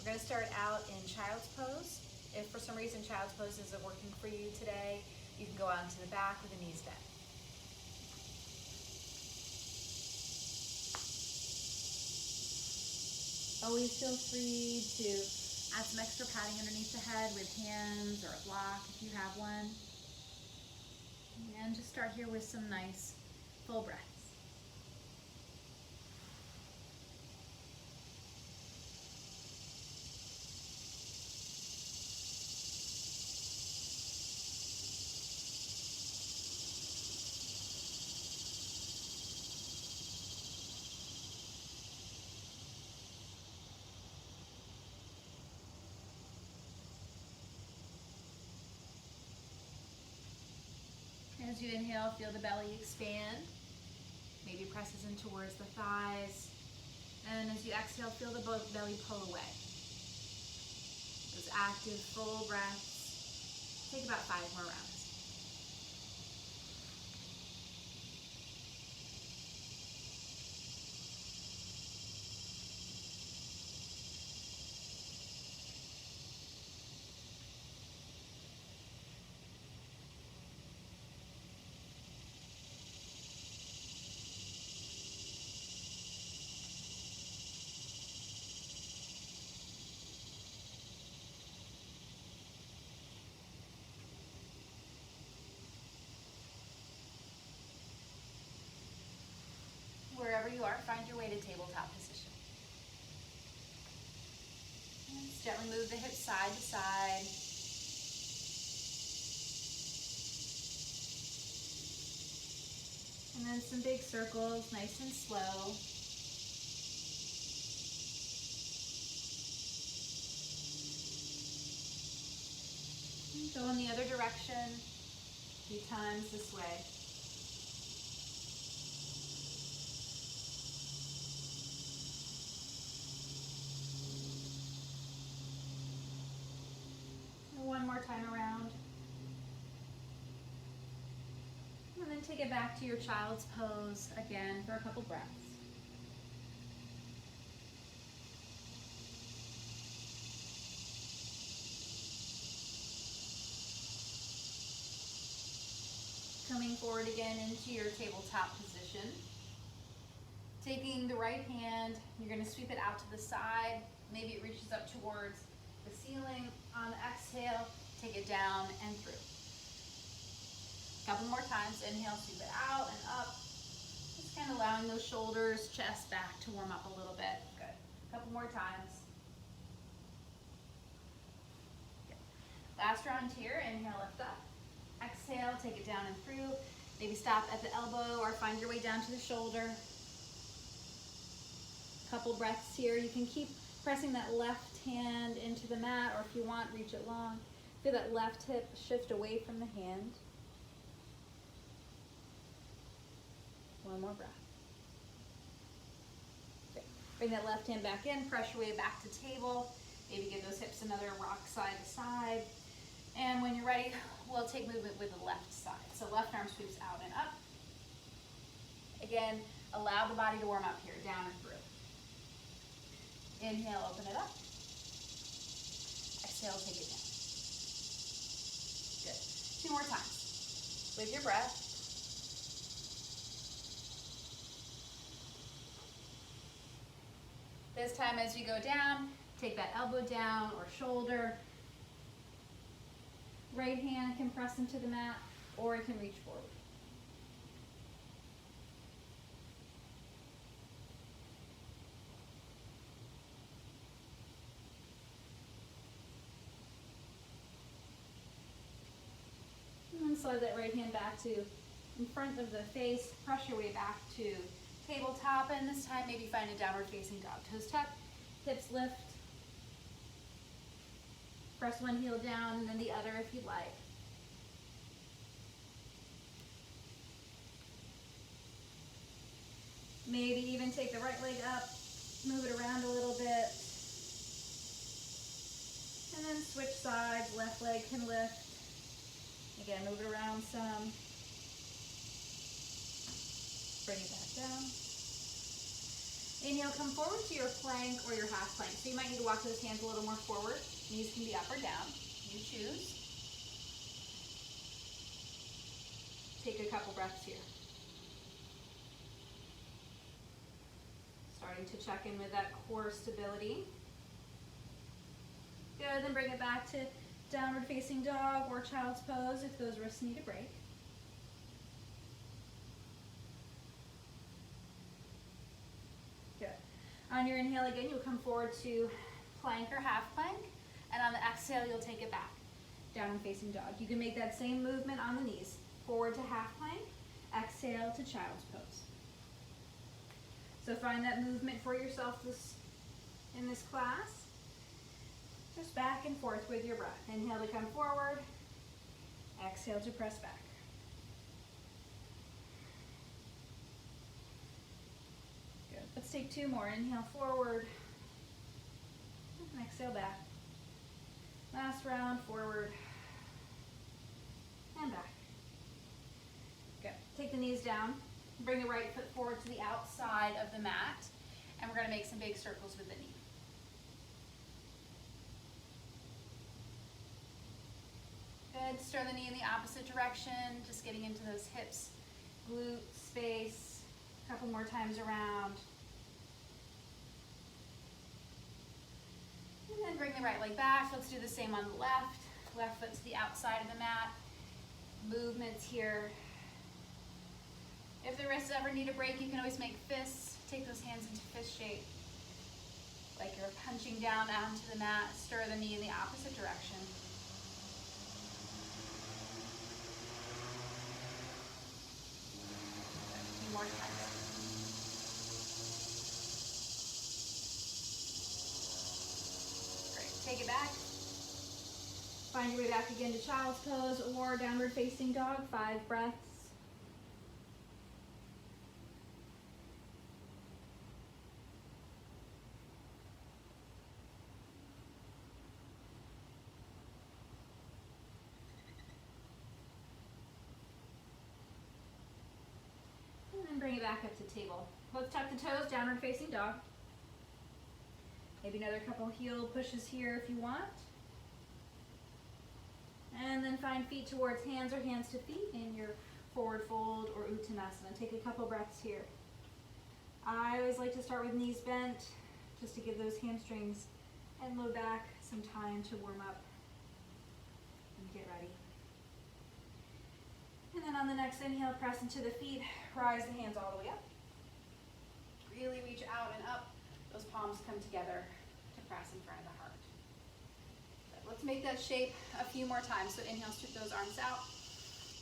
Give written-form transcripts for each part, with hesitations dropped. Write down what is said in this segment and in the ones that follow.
We're going to start out in child's pose. If for some reason child's pose isn't working for you today, you can go out into the back with the knees bent. Always feel free to add some extra padding underneath the head with hands or a block if you have one. And just start here with some nice full breaths. As you inhale, feel the belly expand. Maybe presses in towards the thighs. And as you exhale, feel the belly pull away. Those active, full breaths. Take about 5 more rounds. Wherever you are, find your way to tabletop position. And just gently move the hips side to side. And then some big circles, nice and slow. And go in the other direction a few times this way. One more time around. And then take it back to your child's pose again for a couple breaths. Coming forward again into your tabletop position. Taking the right hand, you're going to sweep it out to the side. Maybe it reaches up towards the ceiling. On the exhale, take it down and through. A couple more times. Inhale, sweep it out and up. Just kind of allowing those shoulders, chest, back to warm up a little bit. Good. A couple more times. Good. Last round here. Inhale, lift up. Exhale, take it down and through. Maybe stop at the elbow or find your way down to the shoulder. A couple breaths here. You can keep pressing that left hand into the mat, or if you want, reach it long. Feel that left hip shift away from the hand. One more breath. Okay. Bring that left hand back in, press your way back to table. Maybe give those hips another rock side to side. And when you're ready, we'll take movement with the left side. So left arm sweeps out and up. Again, allow the body to warm up here, down and through. Inhale, open it up. Exhale, take it down. Good. 2 more times. With your breath. This time as you go down, take that elbow down or shoulder. Right hand can press into the mat or it can reach forward. And then slide that right hand back to in front of the face. Press your way back to tabletop, and this time maybe find a downward facing dog. Toes tuck, hips lift. Press one heel down and then the other if you'd like. Maybe even take the right leg up, move it around a little bit. And then switch sides, left leg can lift. Again, move it around some. Bring it back down. Inhale, come forward to your plank or your half plank. So you might need to walk those hands a little more forward. Knees can be up or down. You choose. Take a couple breaths here. Starting to check in with that core stability. Good, then bring it back to downward facing dog or child's pose if those wrists need a break. Good. On your inhale again, you'll come forward to plank or half plank, and on the exhale, you'll take it back, downward facing dog. You can make that same movement on the knees. Forward to half plank, exhale to child's pose. So find that movement for yourself in this class. Just back and forth with your breath. Inhale to come forward, exhale to press back. Good. Let's take two more. Inhale forward, and exhale back. Last round, forward and back. Good. Take the knees down. Bring the right foot forward to the outside of the mat, and we're going to make some big circles with the knee. Good. Stir the knee in the opposite direction, just getting into those hips, glute space. A couple more times around. And then bring the right leg back. Let's do the same on the left. Left foot to the outside of the mat. Movements here. If the wrists ever need a break, you can always make fists. Take those hands into fist shape. Like you're punching down onto the mat. Stir the knee in the opposite direction. A few more times. Great. Take it back. Find your way back again to child's pose or downward facing dog. 5 breaths. Bring it back up to table. Let's tuck the toes, downward facing dog. Maybe another couple heel pushes here if you want. And then find feet towards hands or hands to feet in your forward fold or Uttanasana. Take a couple breaths here. I always like to start with knees bent, just to give those hamstrings and low back some time to warm up and get ready. And then on the next inhale, press into the feet, rise the hands all the way up. Really reach out and up. Those palms come together to press in front of the heart. Good. Let's make that shape a few more times. So inhale, scoop those arms out.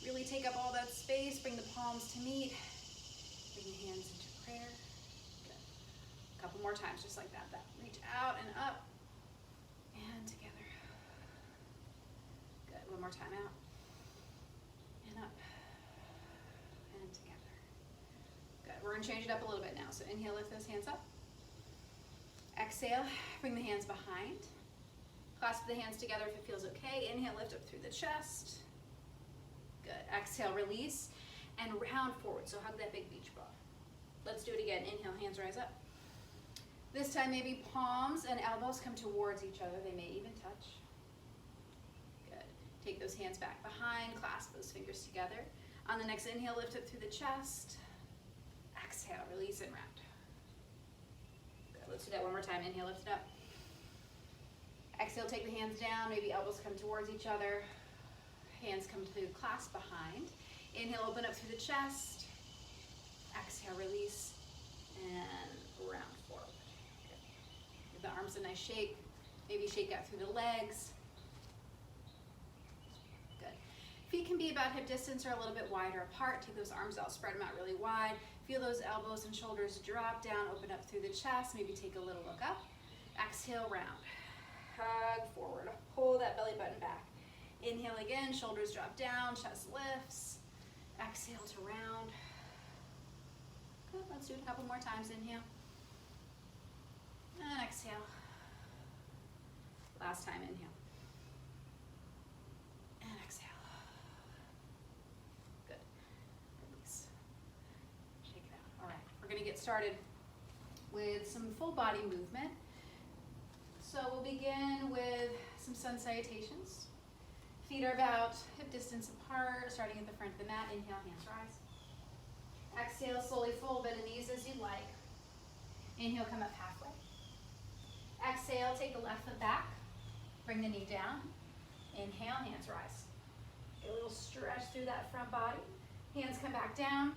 Really take up all that space, bring the palms to meet. Bring the hands into prayer. Good. A couple more times, just like that. Reach out and up and together. Good. One more time out. Up and together. Good. We're going to change it up a little bit now. So inhale, lift those hands up. Exhale, bring the hands behind. Clasp the hands together if it feels okay. Inhale, lift up through the chest. Good. Exhale, release and round forward. So hug that big beach ball. Let's do it again. Inhale, hands rise up. This time maybe palms and elbows come towards each other. They may even touch. Take those hands back behind, clasp those fingers together. On the next inhale, lift up through the chest. Exhale, release and round. Good. Let's do that one more time. Inhale, lift it up. Exhale, take the hands down. Maybe elbows come towards each other. Hands come to clasp behind. Inhale, open up through the chest. Exhale, release and round forward. Good. Give the arms a nice shake. Maybe shake out through the legs. Feet can be about hip distance or a little bit wider apart. Take those arms out, spread them out really wide. Feel those elbows and shoulders drop down, open up through the chest. Maybe take a little look up. Exhale, round. Hug forward. Pull that belly button back. Inhale again, shoulders drop down, chest lifts. Exhale to round. Good. Let's do it a couple more times. Inhale. And exhale. Last time, inhale. And exhale. We're going to get started with some full body movement. So we'll begin with some sun salutations. Feet are about hip distance apart, starting at the front of the mat. Inhale, hands rise. Exhale, slowly fold, bend the knees as you like. Inhale, come up halfway. Exhale, take the left foot back. Bring the knee down. Inhale, hands rise. Get a little stretch through that front body. Hands come back down.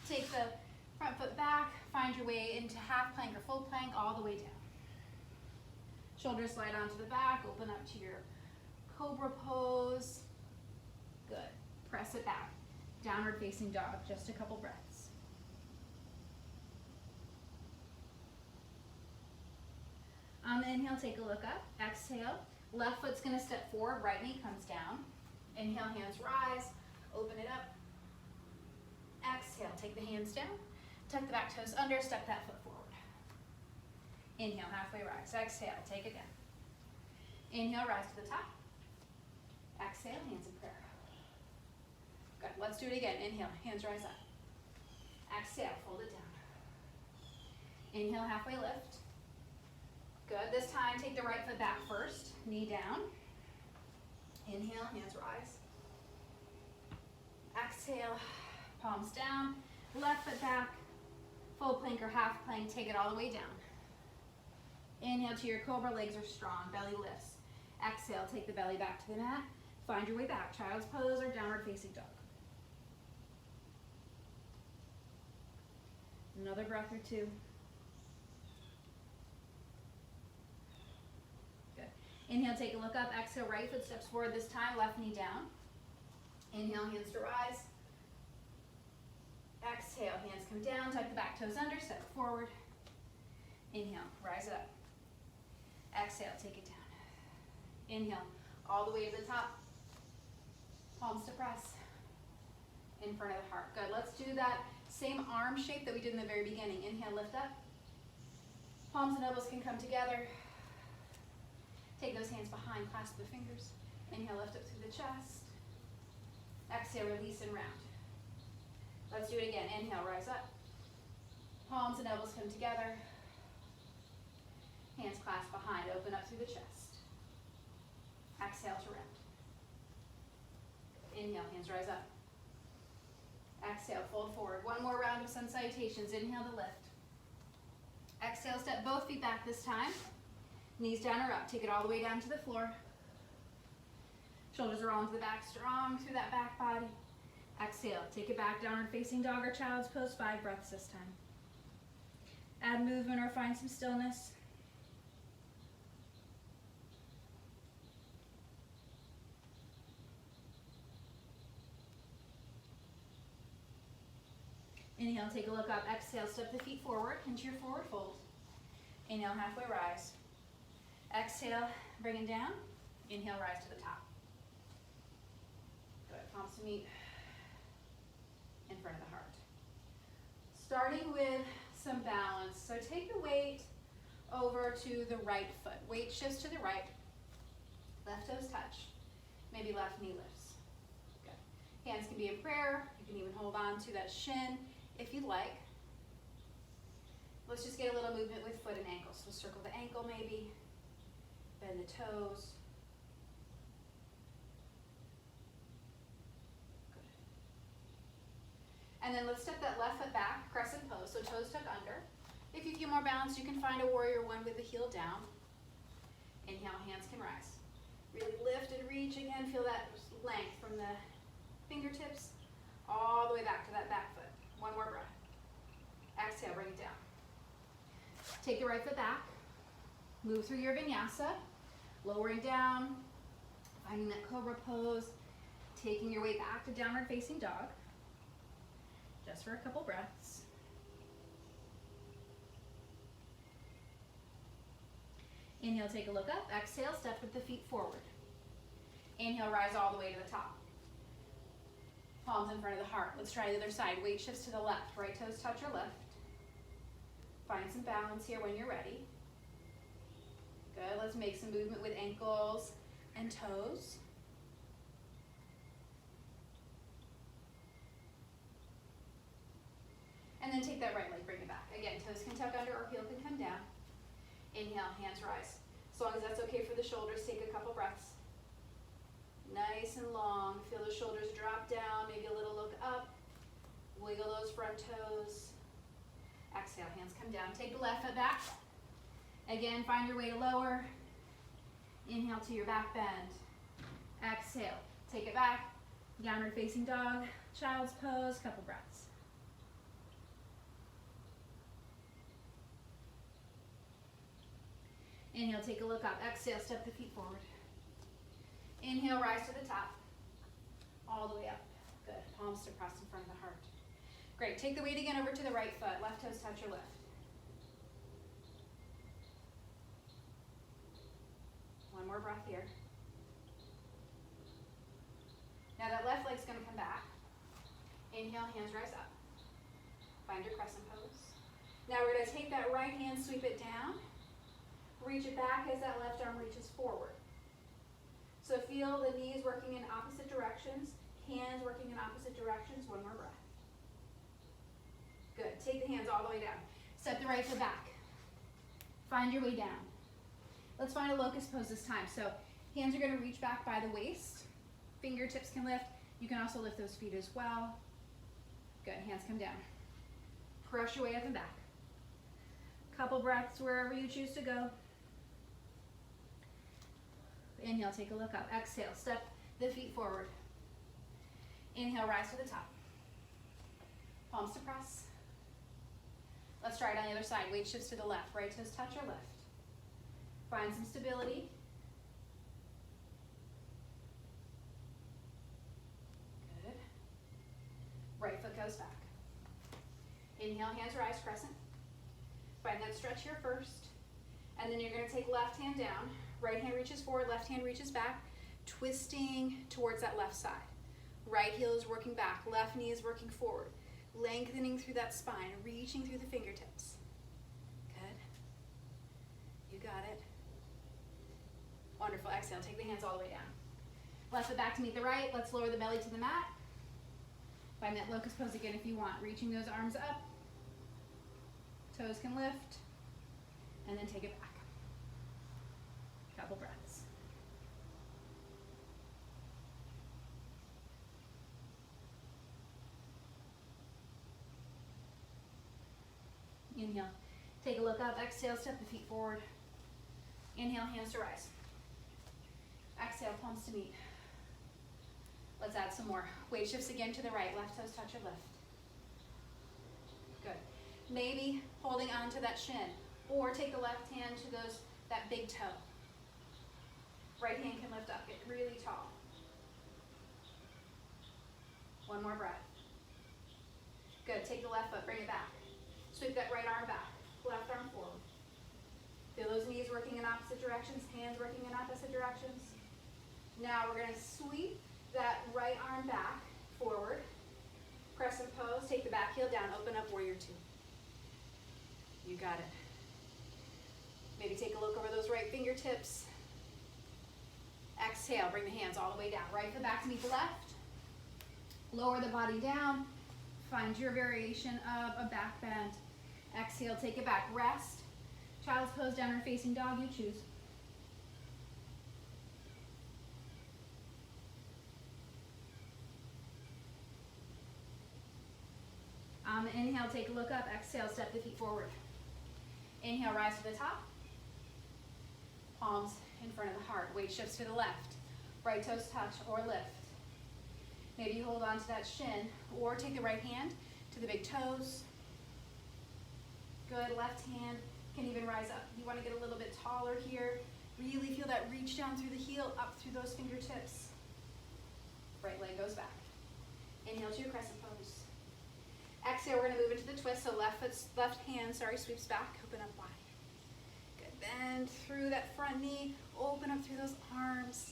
Take the front foot back. Find your way into half plank or full plank all the way down. Shoulders slide onto the back. Open up to your cobra pose. Good. Press it back. Downward facing dog. Just a couple breaths. On the inhale, take a look up. Exhale. Left foot's going to step forward. Right knee comes down. Inhale, hands rise. Open it up. Exhale. Take the hands down. Tuck the back toes under. Step that foot forward. Inhale, halfway rise. Exhale. Take it down. Inhale, rise to the top. Exhale, hands in prayer. Good. Let's do it again. Inhale, hands rise up. Exhale, fold it down. Inhale, halfway lift. Good. This time, take the right foot back first. Knee down. Inhale, hands rise. Exhale, palms down. Left foot back. Full plank or half plank. Take it all the way down. Inhale to your cobra. Legs are strong. Belly lifts. Exhale, take the belly back to the mat. Find your way back. Child's pose or downward facing dog. Another breath or two. Good. Inhale, take a look up. Exhale, right foot steps forward this time. Left knee down. Inhale, hands to rise. Exhale, hands come down. Tuck the back toes under. Step forward. Inhale, rise it up. Exhale, take it down. Inhale, all the way to the top. Palms to press. In front of the heart. Good. Let's do that same arm shape that we did in the very beginning. Inhale, lift up. Palms and elbows can come together. Take those hands behind, clasp the fingers. Inhale, lift up through the chest. Exhale, release and round. Let's do it again. Inhale, rise up. Palms and elbows come together. Hands clasped behind, open up through the chest. Exhale to round. Inhale, hands rise up. Exhale, fold forward. One more round of sun salutations. Inhale to lift. Exhale, step both feet back this time. Knees down or up. Take it all the way down to the floor. Shoulders are all into the back, strong through that back body. Exhale, take it back, downward facing dog or child's pose. 5 breaths this time. Add movement or find some stillness. Inhale, take a look up. Exhale, step the feet forward into your forward fold. Inhale, halfway rise. Exhale, bring it down. Inhale, rise to the top. Good. Palms to meet in front of the heart. Starting with some balance. So take the weight over to the right foot. Weight shifts to the right. Left toes touch. Maybe left knee lifts. Good. Hands can be in prayer. You can even hold on to that shin if you'd like. Let's just get a little movement with foot and ankle. So circle the ankle maybe. Bend the toes. Good. And then let's step that left foot back, crescent pose, so toes tuck under. If you feel more balanced, you can find a warrior one with the heel down. Inhale, hands can rise. Really lift and reach again. Feel that length from the fingertips all the way back to that back foot. One more breath. Exhale, bring it down. Take the right foot back. Move through your vinyasa. Lowering down. Finding that cobra pose. Taking your way back to downward facing dog. Just for a couple breaths. Inhale, take a look up. Exhale, step with the feet forward. Inhale, rise all the way to the top. Palms in front of the heart. Let's try the other side. Weight shifts to the left. Right toes touch your left. Find some balance here when you're ready. Good. Let's make some movement with ankles and toes. And then take that right leg, bring it back. Again, toes can tuck under or heel Inhale, hands rise. As long as that's okay for the shoulders, take a couple breaths. Nice and long. Feel the shoulders drop down, maybe a little look up. Wiggle those front toes. Exhale, hands come down. Take the left foot back. Again, find your way to lower. Inhale to your back bend. Exhale, take it back. Downward facing dog, child's pose, couple breaths. Inhale, take a look up. Exhale, step the feet forward. Inhale, rise to the top. All the way up. Good. Palms to press in front of the heart. Great. Take the weight again over to the right foot. Left toes touch your left. One more breath here. Now that left leg's going to come back. Inhale, hands rise up. Find your crescent pose. Now we're going to take that right hand, sweep it down. Reach it back as that left arm reaches forward. So feel the knees working in opposite directions, hands working in opposite directions. One more breath. Good. Take the hands all the way down. Step the right foot back. Find your way down. Let's find a locust pose this time. So hands are going to reach back by the waist. Fingertips can lift. You can also lift those feet as well. Good. Hands come down. Press your way up and back. Couple breaths wherever you choose to go. Inhale, take a look up. Exhale, step the feet forward. Inhale, rise to the top. Palms to press. Let's try it on the other side. Weight shifts to the left. Right toes touch or lift. Find some stability. Good. Right foot goes back. Inhale, hands rise, crescent. Find that stretch here first. And then you're going to take left hand down. Right hand reaches forward, left hand reaches back, twisting towards that left side. Right heel is working back, left knee is working forward, lengthening through that spine, reaching through the fingertips. Good. You got it. Wonderful. Exhale, take the hands all the way down. Left foot back to meet the right. Let's lower the belly to the mat. Find that locust pose again if you want. Reaching those arms up. Toes can lift. And then take it back. Couple breaths. Inhale. Take a look up. Exhale, step the feet forward. Inhale, hands to rise. Exhale, palms to meet. Let's add some more. Weight shifts again to the right. Left toes touch or lift. Good. Maybe holding on to that shin. Or take the left hand to that big toe. Right hand can lift up, get really tall. One more breath. Good, take the left foot, bring it back. Sweep that right arm back, left arm forward. Feel those knees working in opposite directions, hands working in opposite directions. Now we're going to sweep that right arm back, forward. Crescent pose, take the back heel down, open up, warrior two. You got it. Maybe take a look over those right fingertips. Exhale, bring the hands all the way down. Right foot back to meet the left. Lower the body down. Find your variation of a back bend. Exhale, take it back. Rest. Child's pose, downward facing dog, you choose. On the inhale, take a look up. Exhale, step the feet forward. Inhale, rise to the top. Palms in front of the heart. Weight shifts to the left. Right toes touch or lift. Maybe you hold on to that shin or take the right hand to the big toes. Good. Left hand can even rise up. You want to get a little bit taller here. Really feel that reach down through the heel, up through those fingertips. Right leg goes back. Inhale to your crescent pose. Exhale, we're going to move into the twist. So left hand sweeps back, open up wide. Good. Bend through that front knee, open up through those arms.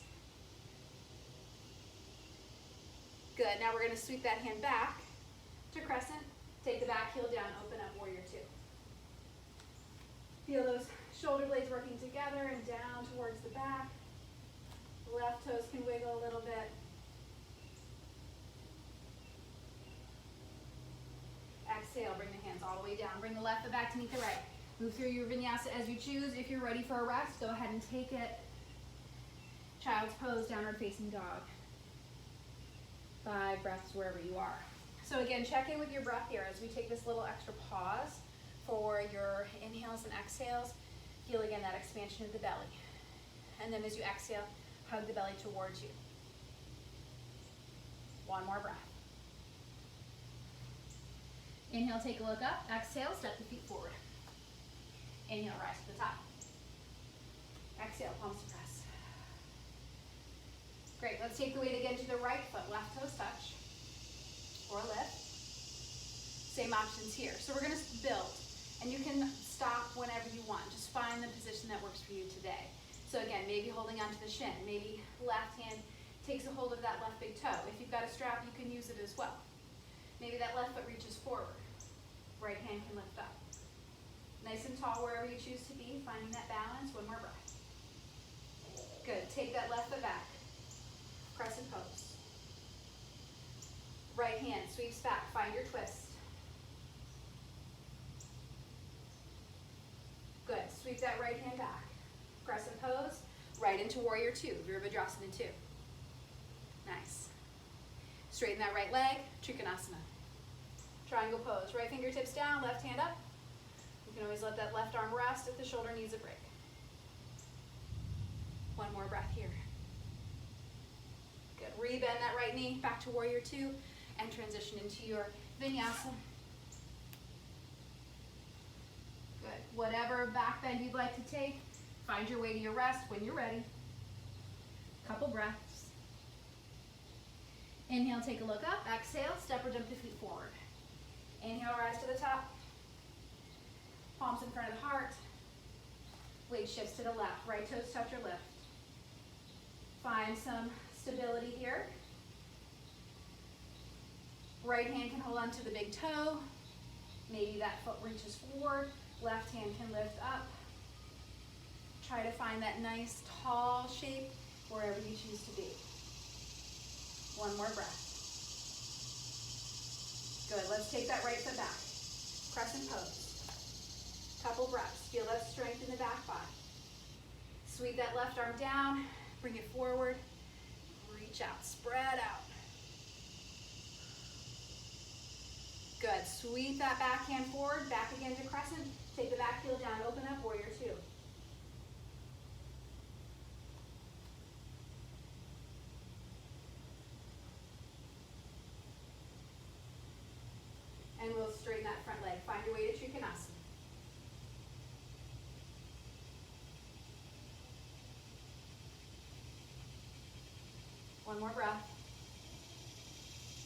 Good. Now we're going to sweep that hand back to crescent. Take the back heel down, open up, warrior two. Feel those shoulder blades working together and down towards the back. Left toes can wiggle a little bit. Exhale, bring the hands all the way down. Bring the left foot back to meet the right. Move through your vinyasa as you choose. If you're ready for a rest, go ahead and take it. Child's pose, downward facing dog. 5 breaths wherever you are. So again, check in with your breath here as we take this little extra pause for your inhales and exhales. Feel again that expansion of the belly. And then as you exhale, hug the belly towards you. 1 more breath. Inhale, take a look up. Exhale, step the feet forward. Inhale, rise to the top. Exhale, palms to press. Great, let's take the weight again to the right foot. Left toes touch or lift. Same options here. So we're gonna build, and you can stop whenever you want. Just find the position that works for you today. So again, maybe holding onto the shin. Maybe left hand takes a hold of that left big toe. If you've got a strap, you can use it as well. Maybe that left foot reaches forward. Right hand can lift up. Nice and tall wherever you choose to be, finding that balance. 1 more breath. Good, take that left foot back. Crescent pose. Right hand sweeps back, find your twist. Good, sweep that right hand back. Crescent pose, right into warrior 2, Virabhadrasana 2. Nice. Straighten that right leg, Trikonasana. Triangle pose, right fingertips down, left hand up. You can always let that left arm rest if the shoulder needs a break. 1 more breath here. Good, rebend that right knee back to warrior 2 and transition into your vinyasa. Good, whatever back bend you'd like to take, find your way to your rest when you're ready. Couple breaths. Inhale, take a look up. Exhale, step or jump the feet forward. Inhale, rise to the top. Palms in front of the heart. Weight shifts to the left. Right toes touch or lift. Find some stability here. Right hand can hold on to the big toe. Maybe that foot reaches forward. Left hand can lift up. Try to find that nice tall shape wherever you choose to be. 1 more breath. Good, let's take that right foot back. Crescent pose. Couple breaths, feel that strength in the back body. Sweep that left arm down, bring it forward, reach out, spread out. Good, sweep that back hand forward, back again to crescent, take the back heel down, open up, warrior 2. And we'll straighten that front leg. Find your way to Trikonasana. One more breath.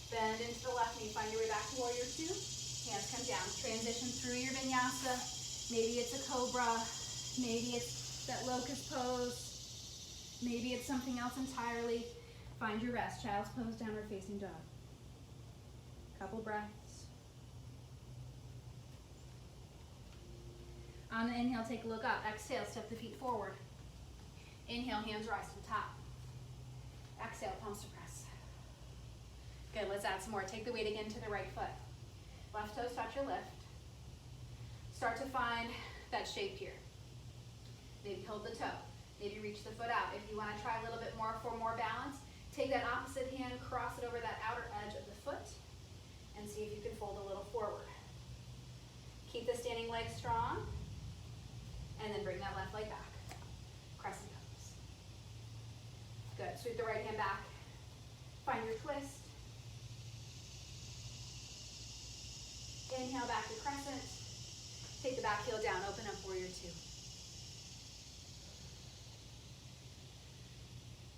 Bend into the left knee. Find your way back to warrior 2. Hands come down. Transition through your vinyasa. Maybe it's a cobra. Maybe it's that locust pose. Maybe it's something else entirely. Find your rest. Child's pose, downward facing dog. Couple breaths. On the inhale, take a look up. Exhale, step the feet forward. Inhale, hands rise to the top. Exhale, palms to press. Good, let's add some more. Take the weight again to the right foot. Left toes touch or lift. Start to find that shape here. Maybe hold the toe. Maybe reach the foot out. If you want to try a little bit more for more balance, take that opposite hand, cross it over that outer edge of the foot, and see if you can fold a little forward. Keep the standing leg strong. And then bring that left leg back. Crescent pose. Good, sweep the right hand back. Find your twist. Inhale back to crescent. Take the back heel down, open up warrior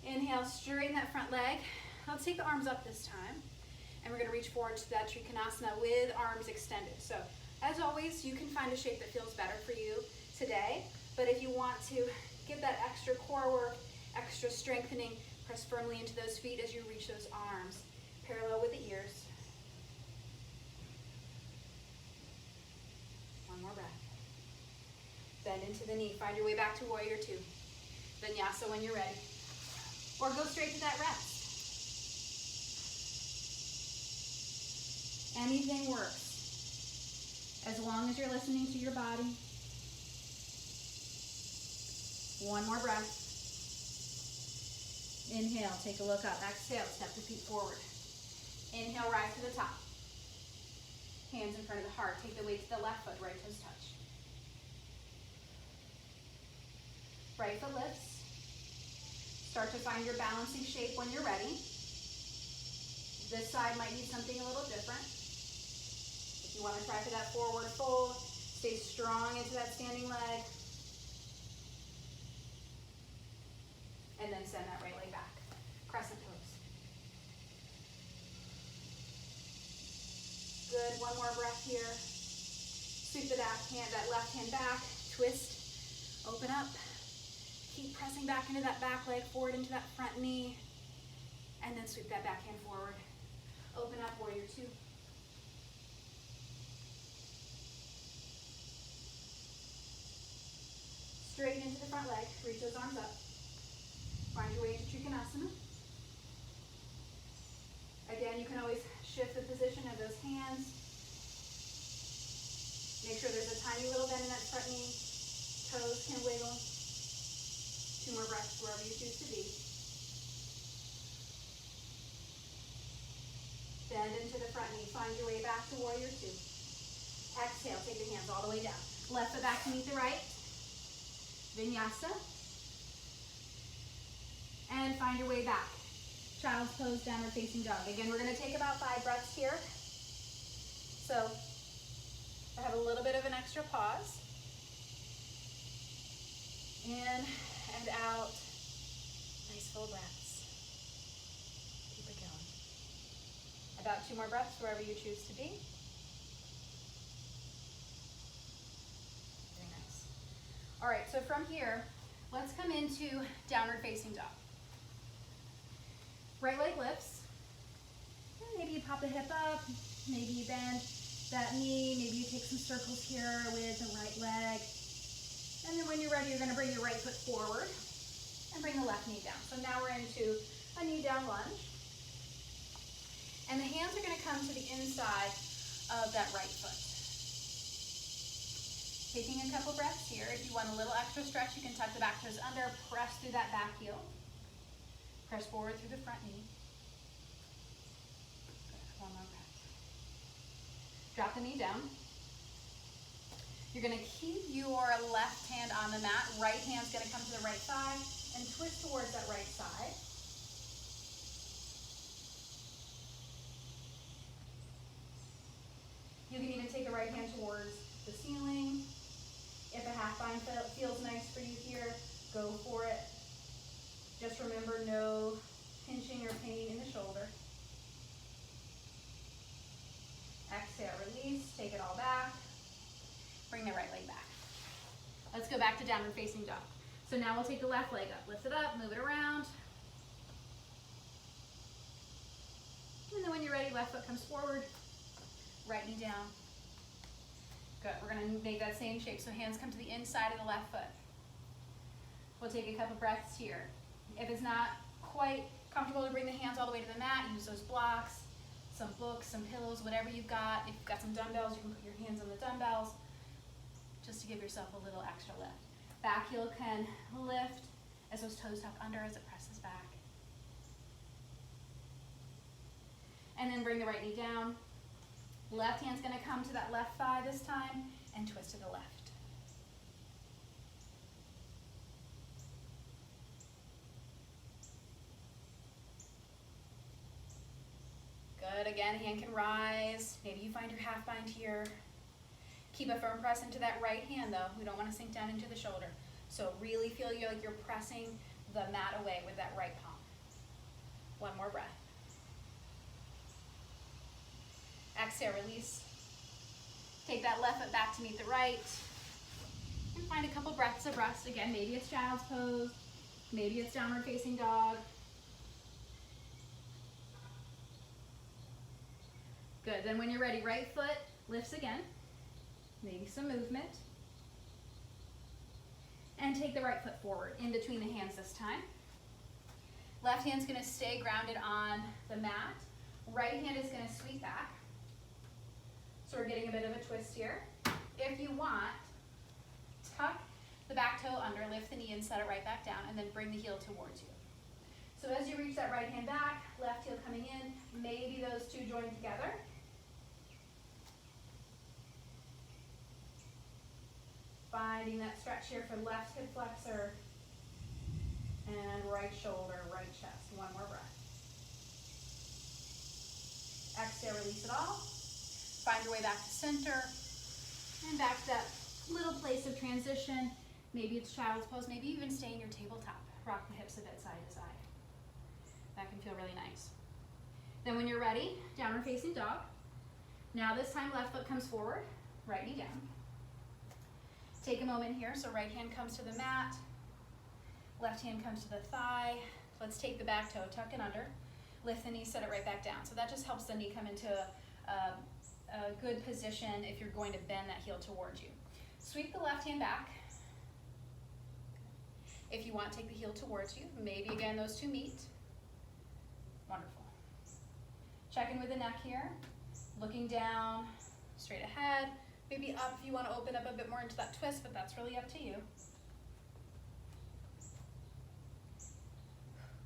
2. Inhale, straighten that front leg. Let's take the arms up this time. And we're gonna reach forward to that Trikonasana with arms extended. So as always, you can find a shape that feels better for you today, but if you want to get that extra core work, extra strengthening, press firmly into those feet as you reach those arms, parallel with the ears. 1 more breath. Bend into the knee, find your way back to warrior 2. Vinyasa when you're ready. Or go straight to that rest. Anything works. As long as you're listening to your body, One more breath. Inhale, take a look up. Exhale, step the feet forward. Inhale, rise to the top. Hands in front of the heart. Take the weight to the left foot, right toes touch. Right foot lifts. Start to find your balancing shape when you're ready. This side might need something a little different. If you want to try for that forward fold, stay strong into that standing leg. And then send that right leg back. Crescent pose. Good, one more breath here. Sweep the back hand, that left hand back, twist, open up. Keep pressing back into that back leg, forward into that front knee, and then sweep that back hand forward. Open up, warrior two. Straighten into the front leg, reach those arms up. Find your way into Trikonasana. Again, you can always shift the position of those hands. Make sure there's a tiny little bend in that front knee. Toes can wiggle. 2 more breaths wherever you choose to be. Bend into the front knee. Find your way back to warrior two. Exhale, take the hands all the way down. Left foot back to meet the right. Vinyasa. And find your way back. Child's pose, downward facing dog. Again, we're going to take about 5 breaths here. So I have a little bit of an extra pause. In and out. Nice full breaths. Keep it going. About 2 more breaths wherever you choose to be. Very nice. All right, so from here, let's come into downward facing dog. Right leg lifts. And maybe you pop the hip up. Maybe you bend that knee. Maybe you take some circles here with the right leg. And then when you're ready, you're going to bring your right foot forward and bring the left knee down. So now we're into a knee down lunge. And the hands are going to come to the inside of that right foot. Taking a couple breaths here. If you want a little extra stretch, you can tuck the back toes under, press through that back heel. Press forward through the front knee. Good. One more breath. Drop the knee down. You're going to keep your left hand on the mat. Right hand's going to come to the right side and twist towards that right side. You can even take the right hand towards the ceiling. If a half bind feels nice for you here, go for it. Just remember, no pinching or pain in the shoulder. Exhale, release, take it all back. Bring the right leg back. Let's go back to downward facing dog. So now we'll take the left leg up. Lift it up, move it around. And then when you're ready, left foot comes forward, right knee down. Good, we're gonna make that same shape. So hands come to the inside of the left foot. We'll take a couple breaths here. If it's not quite comfortable to bring the hands all the way to the mat, use those blocks, some books, some pillows, whatever you've got. If you've got some dumbbells, you can put your hands on the dumbbells just to give yourself a little extra lift. Back heel can lift as those toes tuck under as it presses back. And then bring the right knee down. Left hand's gonna come to that left thigh this time and twist to the left. Good, again, hand can rise. Maybe you find your half bind here. Keep a firm press into that right hand though. We don't want to sink down into the shoulder. So really feel like you're pressing the mat away with that right palm. One more breath. Exhale, release. Take that left foot back to meet the right. And find a couple breaths of rest. Again, maybe it's child's pose. Maybe it's downward facing dog. Good, then when you're ready, right foot lifts again. Maybe some movement. And take the right foot forward in between the hands this time. Left hand's gonna stay grounded on the mat. Right hand is gonna sweep back. So we're getting a bit of a twist here. If you want, tuck the back toe under, lift the knee and set it right back down, and then bring the heel towards you. So as you reach that right hand back, left heel coming in, maybe those two join together. Finding that stretch here for left hip flexor and right shoulder, right chest. One more breath. Exhale, release it all. Find your way back to center and back to that little place of transition. Maybe it's child's pose, maybe even stay in your tabletop. Rock the hips a bit side to side. That can feel really nice. Then when you're ready, downward facing dog. Now this time left foot comes forward, right knee down. Take a moment here, so right hand comes to the mat, left hand comes to the thigh. Let's take the back toe, tuck it under, lift the knee, set it right back down. So that just helps the knee come into a good position if you're going to bend that heel towards you. Sweep the left hand back. If you want, take the heel towards you. Maybe again, those two meet. Wonderful. Check in with the neck here. Looking down, straight ahead. Maybe up if you want to open up a bit more into that twist, but that's really up to you.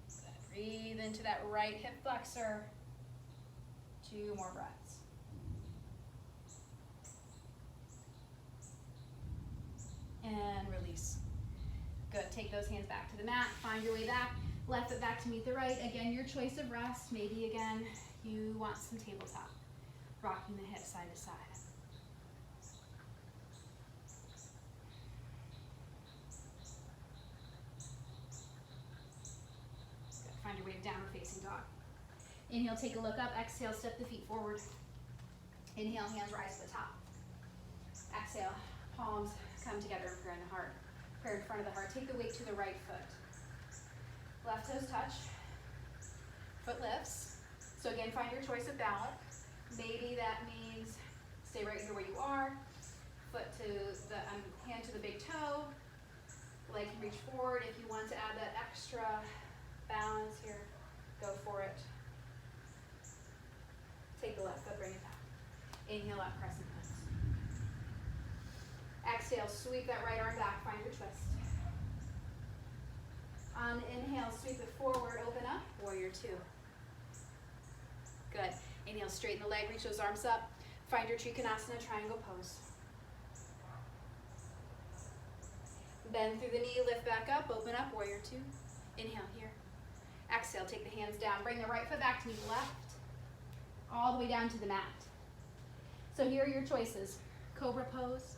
Good. Breathe into that right hip flexor. 2 more breaths. And release. Good. Take those hands back to the mat. Find your way back. Left foot back to meet the right. Again, your choice of rest. Maybe again, you want some tabletop. Rocking the hips side to side. Good. Find your way to downward facing dog. Inhale, take a look up. Exhale, step the feet forward. Inhale, hands rise to the top. Exhale, palms come together in prayer in the heart. Prayer in front of the heart. Take the weight to the right foot. Left toes touch. Foot lifts. So again, find your choice of balance. Maybe that means stay right here where you are. Foot to the hand to the big toe. Leg can reach forward. If you want to add that extra balance here, go for it. Take the left foot, bring it back. Inhale up, crescent pose. Exhale, sweep that right arm back, find your twist. On the inhale, sweep it forward, open up, warrior 2. Good. Inhale, straighten the leg, reach those arms up. Find your Trikonasana triangle pose. Bend through the knee, lift back up, open up, warrior 2. Inhale here. Exhale, take the hands down. Bring the right foot back to meet the left. All the way down to the mat. So here are your choices. Cobra pose,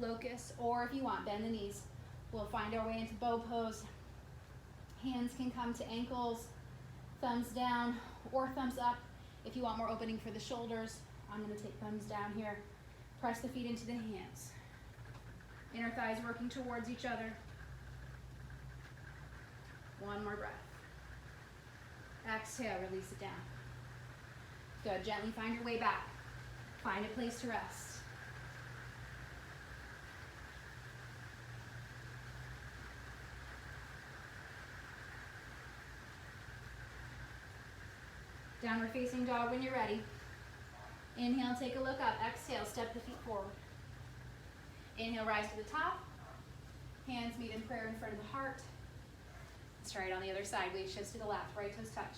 locust, or if you want, bend the knees. We'll find our way into bow pose. Hands can come to ankles, thumbs down, or thumbs up. If you want more opening for the shoulders, I'm going to take thumbs down here. Press the feet into the hands. Inner thighs working towards each other. One more breath. Exhale, release it down. Good. Gently find your way back. Find a place to rest. Downward facing dog when you're ready. Inhale, take a look up. Exhale, step the feet forward. Inhale, rise to the top. Hands meet in prayer in front of the heart. Let's try it on the other side. Weight shifts to the left. Right toes touch.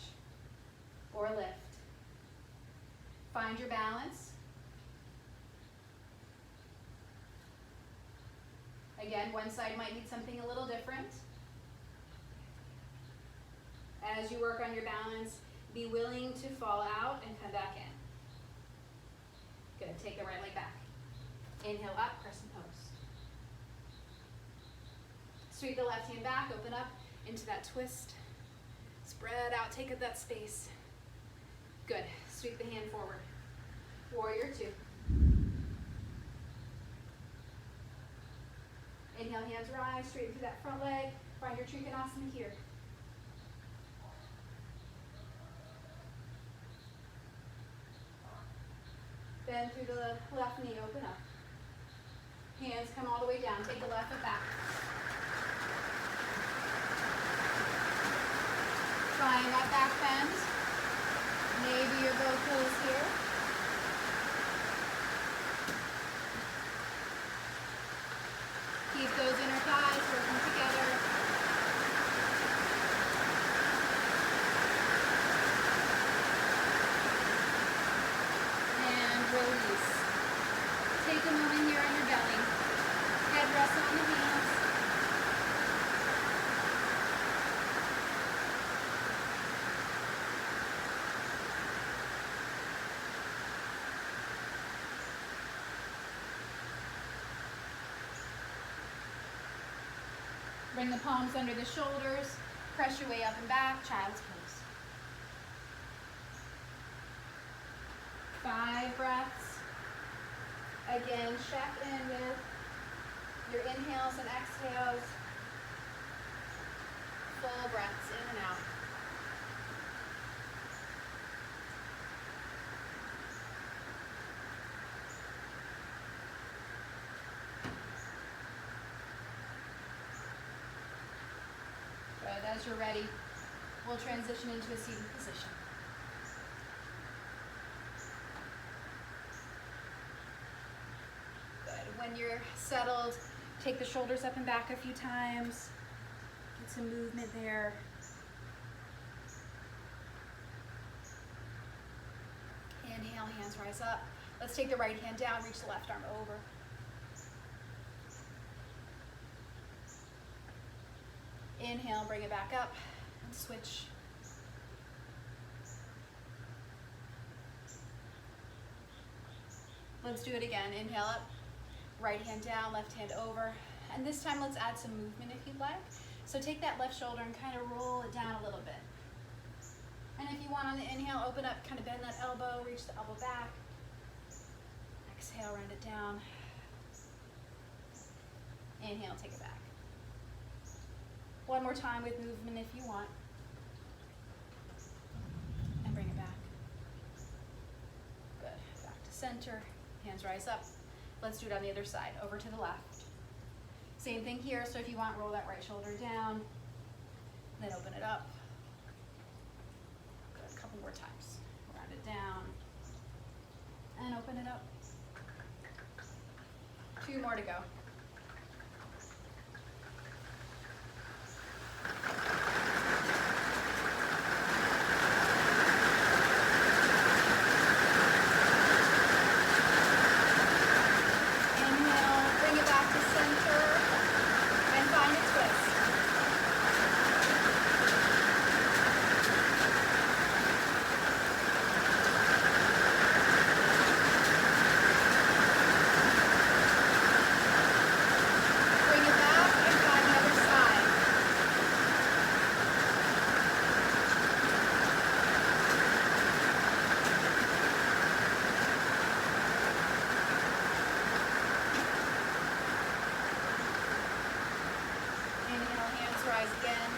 Or lift. Find your balance. Again, one side might need something a little different. As you work on your balance, be willing to fall out and come back in. Good. Take the right leg back. Inhale up, crescent pose. Sweep the left hand back, open up into that twist. Spread out, take up that space. Good. Sweep the hand forward. Warrior 2. Inhale, hands rise, straighten through that front leg. Find your Trikonasana here. Bend through the left knee, open up. Hands come all the way down. Take the left foot back. Find that back bend. Maybe your bow pose here. Keep those inner thighs Bring the palms under the shoulders. Press your way up and back, child's pose. 5 breaths. Again, check in with your inhales and exhales. Full breaths in and out. Good. As you're ready, we'll transition into a seated position. Good. When you're settled, take the shoulders up and back a few times. Get some movement there. Inhale, hands rise up. Let's take the right hand down, reach the left arm over. Inhale, bring it back up, and switch. Let's do it again. Inhale up, right hand down, left hand over. And this time let's add some movement if you'd like. So take that left shoulder and kind of roll it down a little bit. And if you want on the inhale, open up, kind of bend that elbow, reach the elbow back. Exhale, round it down. Inhale, take it back. One more time with movement if you want. And bring it back. Good. Back to center. Hands rise up. Let's do it on the other side. Over to the left. Same thing here. So if you want, roll that right shoulder down. Then open it up. Good. A couple more times. Round it down. And open it up. 2 more to go. Again,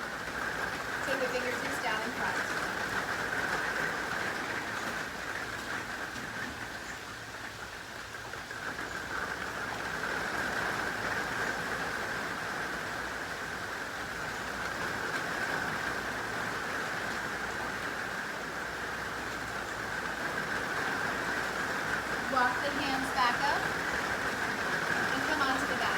take the fingertips down in front. Walk the hands back up and come onto the back.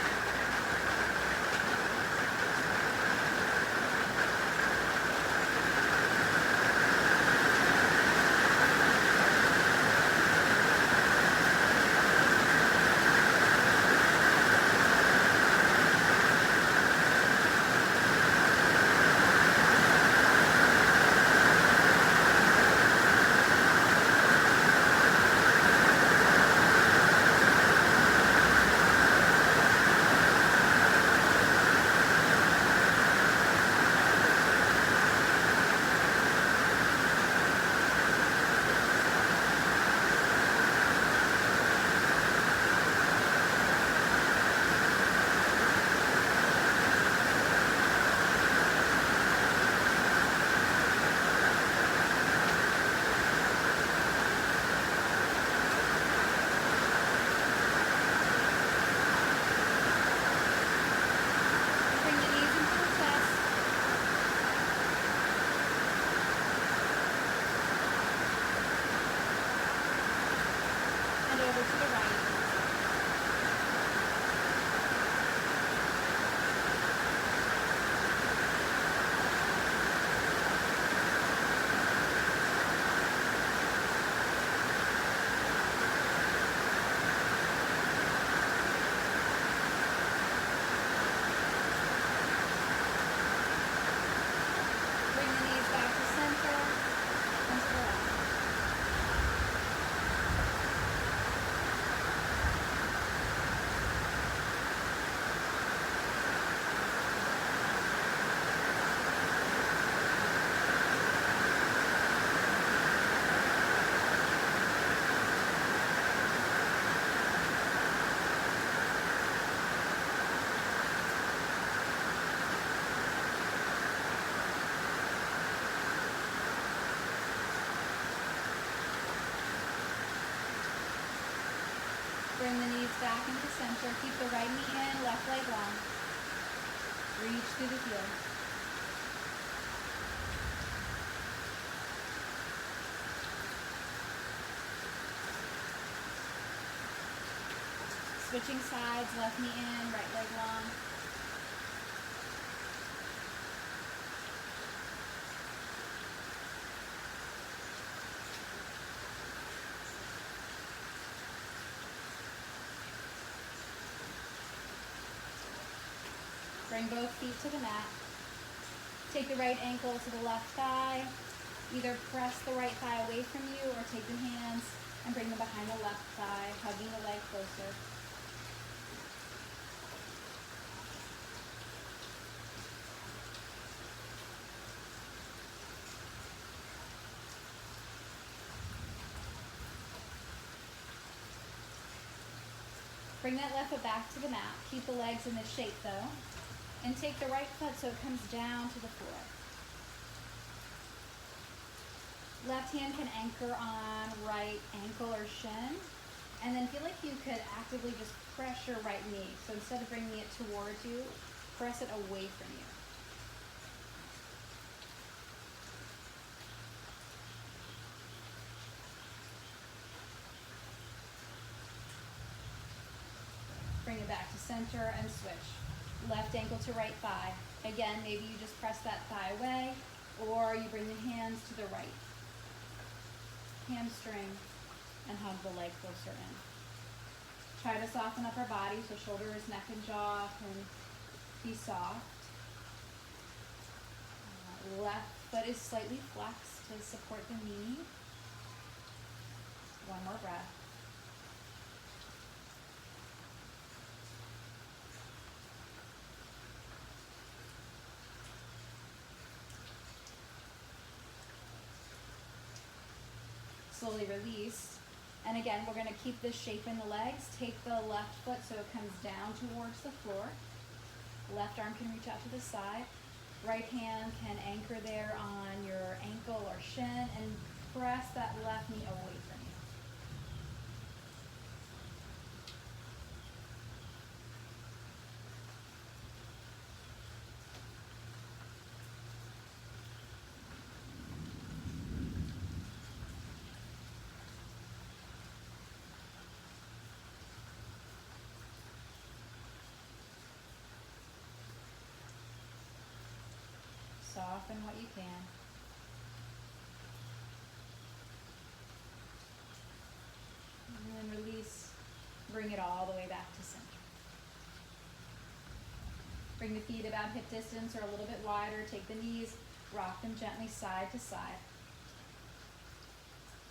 back into center. Keep the right knee in, left leg long. Reach through the heel. Switching sides, left knee in, right leg long. Bring both feet to the mat. Take the right ankle to the left thigh. Either press the right thigh away from you or take your hands and bring them behind the left thigh, hugging the leg closer. Bring that left foot back to the mat. Keep the legs in this shape though. And take the right foot so it comes down to the floor. Left hand can anchor on right ankle or shin. And then feel like you could actively just press your right knee. So instead of bringing it towards you, press it away from you. Bring it back to center and switch. Left ankle to right thigh. Again, maybe you just press that thigh away, or you bring the hands to the right hamstring and hug the leg closer in. Try to soften up our body so shoulders, neck, and jaw can be soft. Left foot is slightly flexed to support the knee. One more breath. Slowly release. And again, we're going to keep this shape in the legs. Take the left foot so it comes down towards the floor. Left arm can reach out to the side. Right hand can anchor there on your ankle or shin and press that left knee away from you. Soften what you can. And then release, bring it all the way back to center. Bring the feet about hip distance or a little bit wider. Take the knees, rock them gently side to side.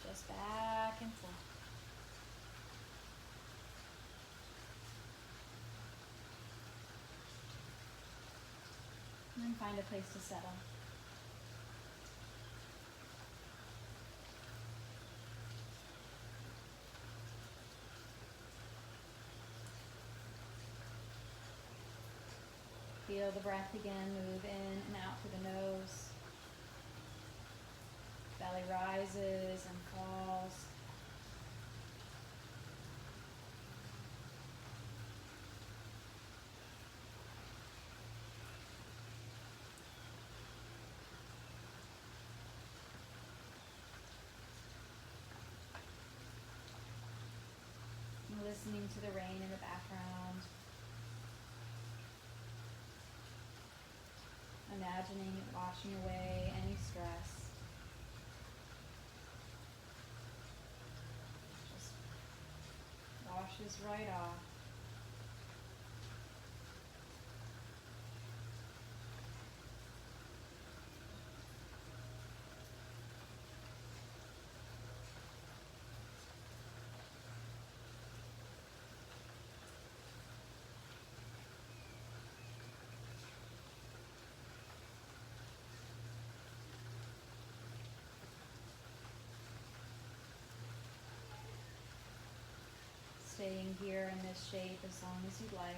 Just back and forth. And then find a place to settle. Feel the breath again, move in and out through the nose. Belly rises and falls. Listening to the rain in the background. Imagining it washing away any stress. Just washes right off. Staying here in this shape as long as you'd like.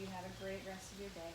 you have a great rest of your day.